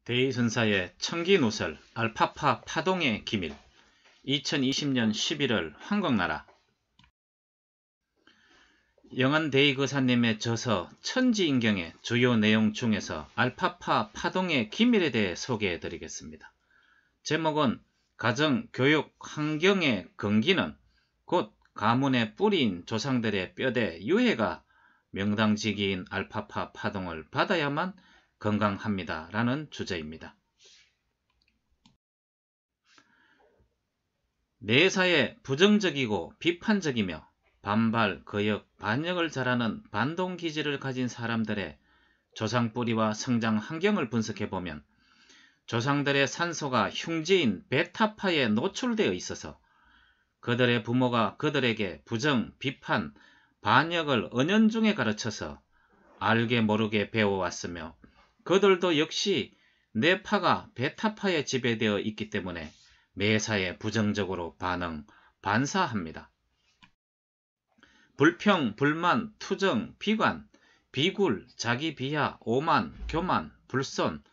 대의선사의 청기누설 알파파 파동의 기밀 2020년 11월 한국나라 영안대의거사님의 저서 천지인경의 주요 내용 중에서 알파파 파동의 기밀에 대해 소개해 드리겠습니다. 제목은 가정, 교육, 환경의 근기는 곧 가문의 뿌리인 조상들의 뼈대 유해가 명당지기인 알파파 파동을 받아야만 건강합니다. 라는 주제입니다. 내사에 부정적이고 비판적이며 반발, 거역, 반역을 잘하는 반동기질을 가진 사람들의 조상 뿌리와 성장 환경을 분석해보면 조상들의 산소가 흉지인 베타파에 노출되어 있어서 그들의 부모가 그들에게 부정, 비판, 반역을 은연중에 가르쳐서 알게 모르게 배워왔으며 그들도 역시 뇌파가 베타파에 지배되어 있기 때문에 매사에 부정적으로 반응, 반사합니다. 불평, 불만, 투정, 비관, 비굴, 자기비하, 오만, 교만, 불손,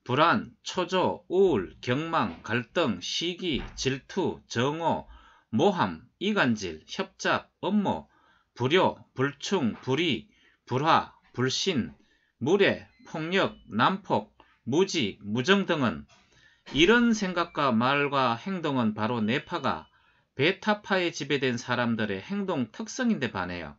불안, 초조, 우울, 경망, 갈등, 시기, 질투, 정오, 모함, 이간질, 협잡, 업무, 불효, 불충, 불의, 불화, 불신, 무례, 폭력, 난폭, 무지, 무정 등은 이런 생각과 말과 행동은 바로 뇌파가 베타파에 지배된 사람들의 행동 특성인데 반해요.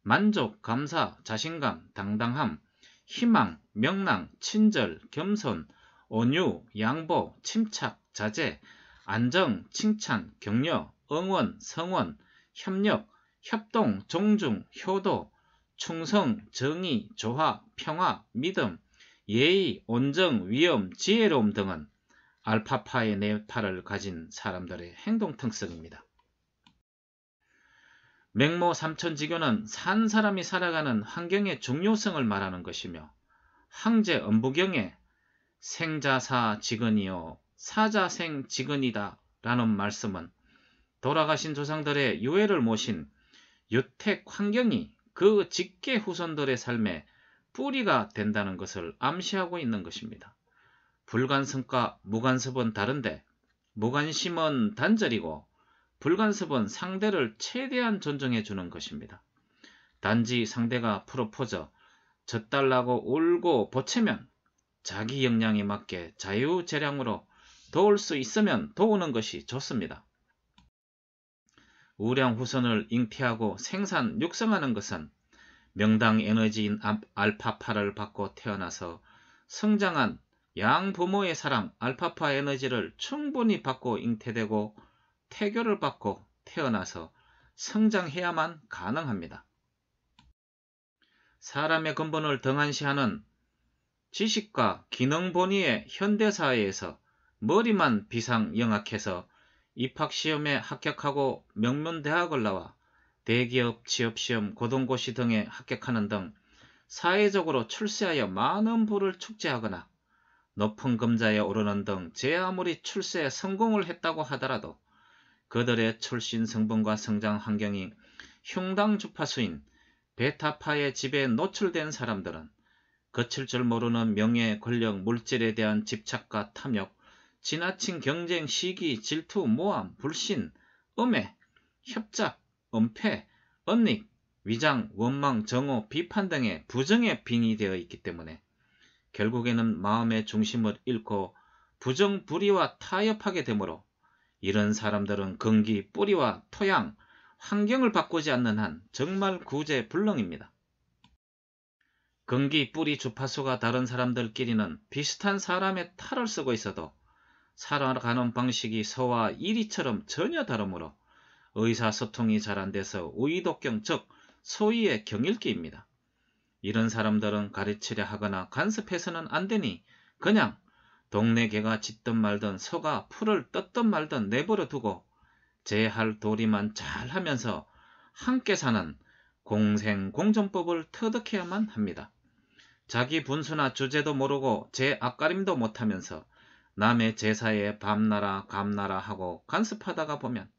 만족, 감사, 자신감, 당당함, 희망, 명랑, 친절, 겸손, 온유, 양보, 침착, 자제, 안정, 칭찬, 격려, 응원, 성원, 협력, 협동, 존중, 효도, 충성, 정의, 조화, 평화, 믿음, 예의, 온정, 위엄, 지혜로움 등은 알파파의 뇌파를 가진 사람들의 행동 특성입니다. 맹모 삼천지교는 산 사람이 살아가는 환경의 중요성을 말하는 것이며 항제 엄부경에 생자사 지근이요 사자생 지근이다 라는 말씀은 돌아가신 조상들의 유해를 모신 유택 환경이 그 직계 후손들의 삶에 뿌리가 된다는 것을 암시하고 있는 것입니다. 불간섭과 무간섭은 다른데 무관심은 단절이고 불간섭은 상대를 최대한 존중해 주는 것입니다. 단지 상대가 프로포즈, 젖달라고 울고 보채면 자기 역량에 맞게 자유재량으로 도울 수 있으면 도우는 것이 좋습니다. 우량 후손을 잉태하고 생산, 육성하는 것은 명당 에너지인 알파파를 받고 태어나서 성장한 양부모의 사랑 알파파 에너지를 충분히 받고 잉태되고 태교를 받고 태어나서 성장해야만 가능합니다. 사람의 근본을 등한시하는 지식과 기능 본위의 현대사회에서 머리만 비상영악해서 입학시험에 합격하고 명문대학을 나와 대기업 취업시험 고등고시 등에 합격하는 등 사회적으로 출세하여 많은 부를 축제하거나 높은 금자에 오르는 등 제 아무리 출세에 성공을 했다고 하더라도 그들의 출신 성분과 성장 환경이 흉당 주파수인 베타파의 지배에 노출된 사람들은 거칠 줄 모르는 명예, 권력, 물질에 대한 집착과 탐욕, 지나친 경쟁, 시기, 질투, 모함, 불신, 음해, 협잡, 은폐, 은닉, 위장, 원망, 정오, 비판 등의 부정에 빙의되어 있기 때문에 결국에는 마음의 중심을 잃고 부정불의와 타협하게 되므로 이런 사람들은 근기, 뿌리와 토양, 환경을 바꾸지 않는 한 정말 구제불능입니다. 근기, 뿌리, 주파수가 다른 사람들끼리는 비슷한 사람의 탈을 쓰고 있어도 살아가는 방식이 서와 이리처럼 전혀 다르므로 의사소통이 잘 안돼서 우의독경 즉 소위의 경일기입니다. 이런 사람들은 가르치려 하거나 간섭해서는 안되니 그냥 동네 개가 짖든 말든 소가 풀을 뜯든 말든 내버려 두고 제 할 도리만 잘 하면서 함께 사는 공생공존법을 터득해야만 합니다. 자기 분수나 주제도 모르고 제 앞가림도 못하면서 남의 제사에 밤나라 감나라 하고 간섭하다가 보면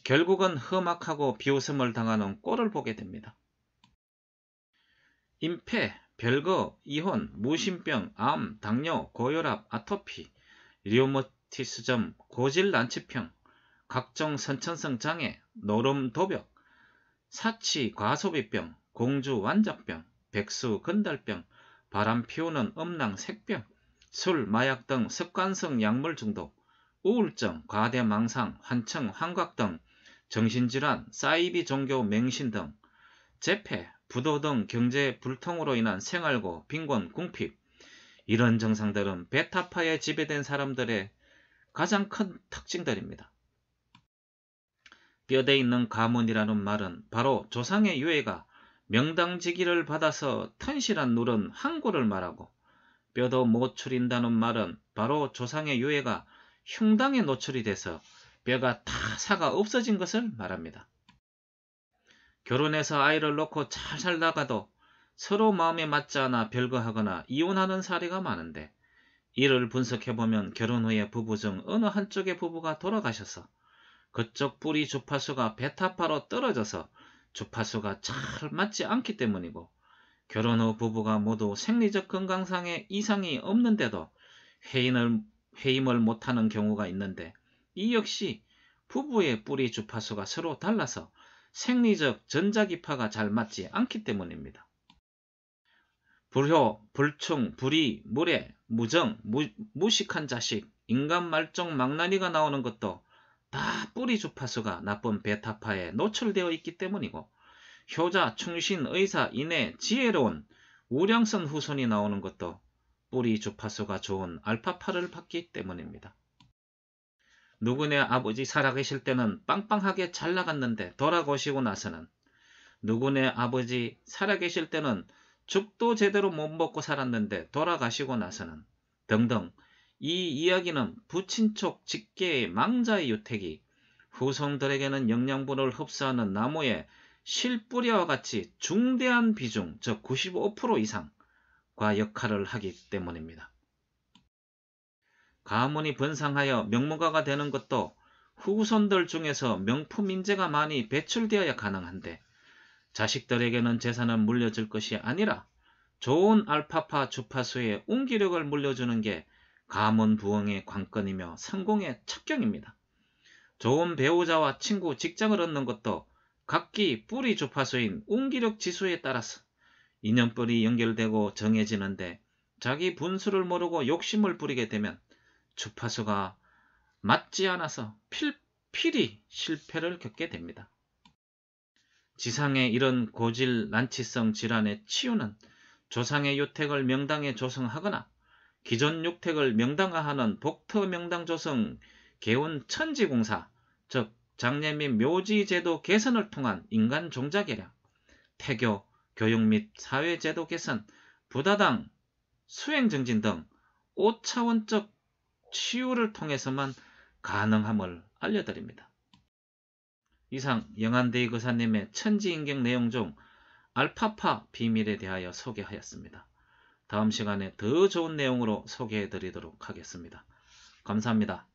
결국은 험악하고 비웃음을 당하는 꼴을 보게 됩니다. 임패, 별거, 이혼, 무심병, 암, 당뇨, 고혈압, 아토피, 류머티스즘, 고질 난치병, 각종 선천성 장애, 노름 도벽, 사치 과소비병, 공주 완자병, 백수 건달병, 바람 피우는 음낭 색병, 술, 마약 등 습관성 약물 중독, 우울증, 과대망상, 환청, 환각 등 정신질환, 사이비 종교 맹신 등 재패, 부도 등 경제 불통으로 인한 생활고, 빈곤, 궁핍, 이런 증상들은 베타파에 지배된 사람들의 가장 큰 특징들입니다. 뼈대 있는 가문이라는 말은 바로 조상의 유해가 명당지기를 받아서 튼실한 누른 항구를 말하고, 뼈도 못 추린다는 말은 바로 조상의 유해가 흉당에 노출이 돼서 뼈가 다 사가 없어진 것을 말합니다. 결혼해서 아이를 놓고 잘 살다가도 서로 마음에 맞지 않아 별거하거나 이혼하는 사례가 많은데, 이를 분석해보면 결혼 후에 부부 중 어느 한쪽의 부부가 돌아가셔서 그쪽 뿌리 주파수가 베타파로 떨어져서 주파수가 잘 맞지 않기 때문이고, 결혼 후 부부가 모두 생리적 건강상의 이상이 없는데도 회임을 못하는 경우가 있는데, 이 역시 부부의 뿌리 주파수가 서로 달라서 생리적 전자기파가 잘 맞지 않기 때문입니다. 불효, 불충, 불의, 무례, 무정, 무식한 자식, 인간 말종 망나니가 나오는 것도 다 뿌리 주파수가 나쁜 베타파에 노출되어 있기 때문이고, 효자, 충신, 의사, 인애, 지혜로운 우량선 후손이 나오는 것도 뿌리 주파수가 좋은 알파파를 받기 때문입니다. 누구네 아버지 살아계실 때는 빵빵하게 잘 나갔는데 돌아가시고 나서는, 누구네 아버지 살아계실 때는 죽도 제대로 못 먹고 살았는데 돌아가시고 나서는 등등, 이 이야기는 부친촉 직계의 망자의 유택이 후손들에게는 영양분을 흡수하는 나무의 실뿌리와 같이 중대한 비중, 즉 95% 이상과 역할을 하기 때문입니다. 가문이 번성하여 명문가가 되는 것도 후손들 중에서 명품 인재가 많이 배출되어야 가능한데, 자식들에게는 재산을 물려줄 것이 아니라 좋은 알파파 주파수의 운기력을 물려주는 게 가문 부흥의 관건이며 성공의 첩경입니다. 좋은 배우자와 친구, 직장을 얻는 것도 각기 뿌리 주파수인 운기력 지수에 따라서 인연뿔이 연결되고 정해지는데, 자기 분수를 모르고 욕심을 부리게 되면 주파수가 맞지 않아서 필히 실패를 겪게 됩니다. 지상의 이런 고질 난치성 질환의 치유는 조상의 유택을 명당에 조성하거나 기존 유택을 명당화하는 복터 명당 조성 개운 천지공사, 즉 장례 및 묘지 제도 개선을 통한 인간 종자 개량, 태교, 교육 및 사회 제도 개선, 부다당 수행 정진 등 5차원적 치유를 통해서만 가능함을 알려드립니다. 이상 영한대의 거사님의 천지인경 내용 중 알파파 비밀에 대하여 소개하였습니다. 다음 시간에 더 좋은 내용으로 소개해 드리도록 하겠습니다. 감사합니다.